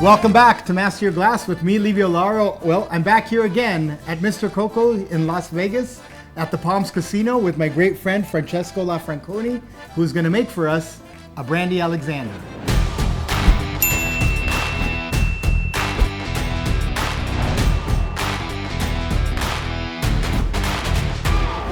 Welcome back to Master Your Glass with me, Livio Lauro. Well, I'm back here again at Mr Coco in Las Vegas at the Palms Casino with my great friend Francesco Lafranconi, who's going to make for us a Brandy Alexander.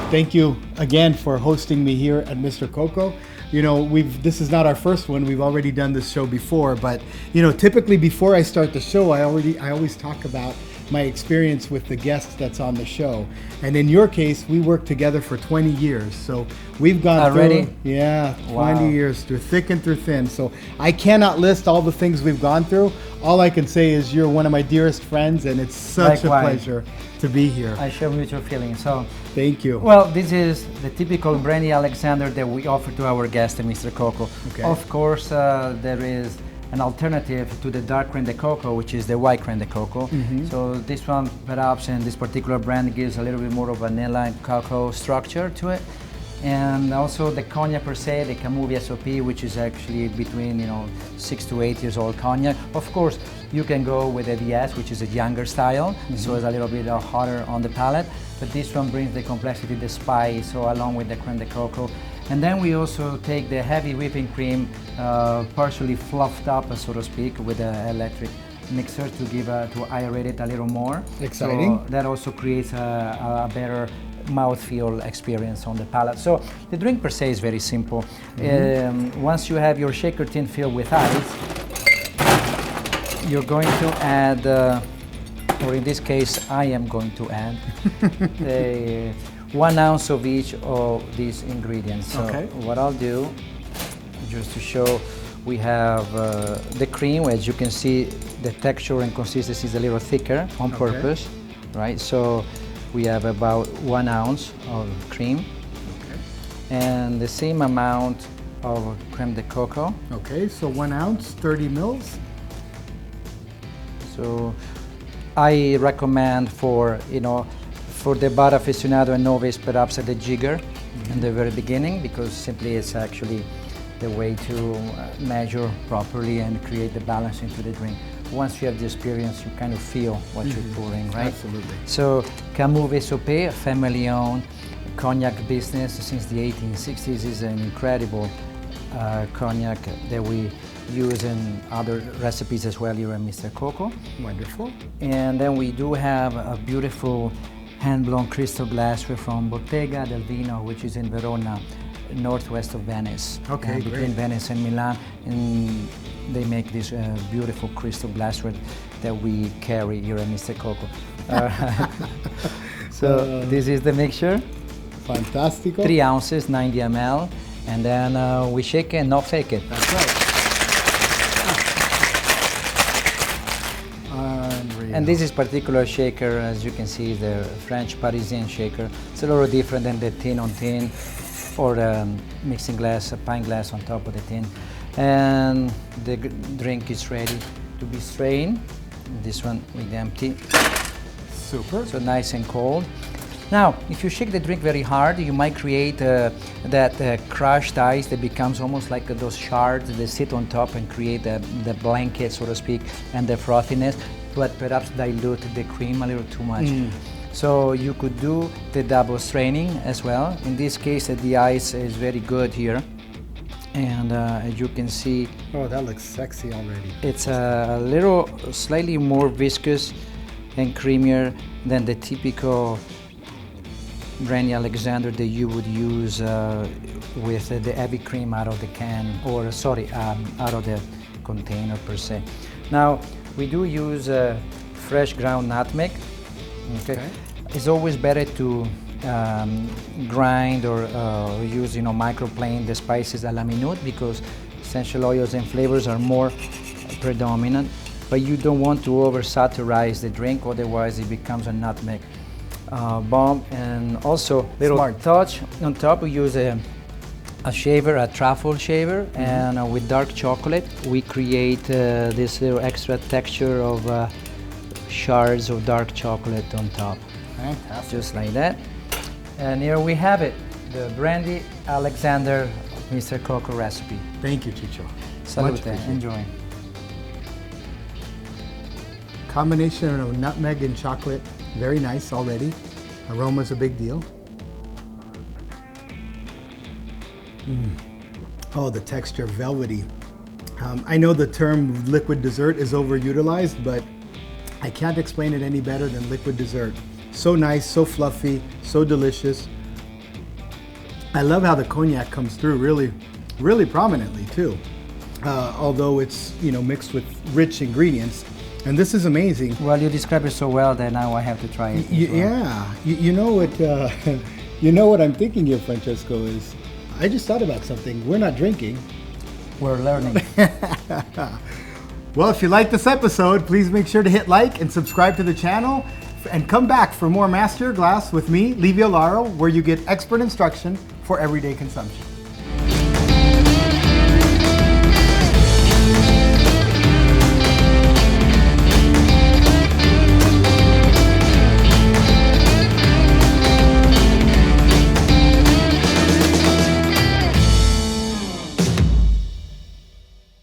Thank you again for hosting me here at Mr Coco. You know, this is not our first one. We've already done this show before, but you know, typically before I start the show, I always talk about my experience with the guest that's on the show. And in your case, we worked together for 20 years. So we've gone already? through, 20 years through thick and through thin. So I cannot list all the things we've gone through. All I can say is you're one of my dearest friends, and it's such Likewise. a pleasure to be here. I share mutual feelings. So, thank you. well, this is the typical Brandy Alexander that we offer to our guest, Mr. Coco. Okay. Of course, there is an alternative to the dark crème de coco, which is the white crème de coco. So this one, perhaps, in this particular brand, gives a little bit more of vanilla and cocoa structure to it. And also the cognac per se, the Camus VSOP, which is actually between 6 to 8 years old cognac. Of course, you can go with a VS, which is a younger style, so it's a little bit hotter on the palate. But this one brings the complexity, the spice, so along with the crème de coco. And then we also take the heavy whipping cream, partially fluffed up, so to speak, with an electric mixer to aerate it a little more. Exciting. So that also creates a better mouthfeel experience on the palate. So the drink per se is very simple. Once you have your shaker tin filled with ice, you're going to add, or in this case, I am going to add 1 ounce of each of these ingredients. So what I'll do, just to show, we have the cream. As you can see, the texture and consistency is a little thicker on purpose, right? So we have about 1 ounce of cream and the same amount of crème de coco. Okay, so 1 ounce, 30 mils. So I recommend for the bar aficionado and novice, perhaps at the jigger in the very beginning, because simply it's actually the way to measure properly and create the balance into the drink. Once you have the experience, you kind of feel what you're pouring, right? Absolutely. So Camus VSOP, a family-owned cognac business since the 1860s, is an incredible cognac that we use in other recipes as well here at Mr. Coco. Wonderful. And then we do have a beautiful hand-blown crystal glassware from Bottega del Vino, which is in Verona, northwest of Venice. Okay, between great. Venice and Milan, and they make this beautiful crystal glassware that we carry here at Mr. Coco. So this is the mixture. Fantastico. 3 ounces, 90 ml, and then we shake it and not fake it. That's right. Unreal. And this is particular shaker, as you can see, the French Parisian shaker. It's a little different than the tin on tin or the mixing glass, a pint glass on top of the tin. And the drink is ready to be strained. This one we empty. Super. So nice and cold. Now, if you shake the drink very hard, you might create that crushed ice that becomes almost like those shards that sit on top and create the blanket, so to speak, and the frothiness, but perhaps dilute the cream a little too much. So you could do the double straining as well. In this case, the ice is very good here. And as you can see, oh, that looks sexy already. it's a little slightly more viscous and creamier than the typical Brandy Alexander that you would use with the heavy cream out of the can, or out of the container per se. Now, we do use fresh ground nutmeg. Okay. It's always better to grind or use, microplane the spices a la minute, because essential oils and flavors are more predominant. But you don't want to oversaturize the drink, otherwise it becomes a nutmeg bomb. And also, little touch on top, we use a shaver, a truffle shaver, and with dark chocolate, we create this little extra texture of shards of dark chocolate on top. Fantastic. Just like that. And here we have it, the Brandy Alexander Mr. Coco recipe. Thank you, Chicho. Salute, Much appreciated. enjoy. Combination of nutmeg and chocolate, very nice already. Aroma's a big deal. Oh, the texture, velvety. I know the term liquid dessert is overutilized, but I can't explain it any better than liquid dessert. So nice, so fluffy, so delicious. I love how the cognac comes through really prominently too. Although it's, you know, mixed with rich ingredients. And this is amazing. Well, you describe it so well that now I have to try it. Yeah, you know what? You know what I'm thinking here, Francesco, is I just thought about something. We're not drinking. We're learning. Well, if you like this episode, please make sure to hit like and subscribe to the channel, and come back for more Master Your Glass with me, Livio Lauro, where you get expert instruction for everyday consumption.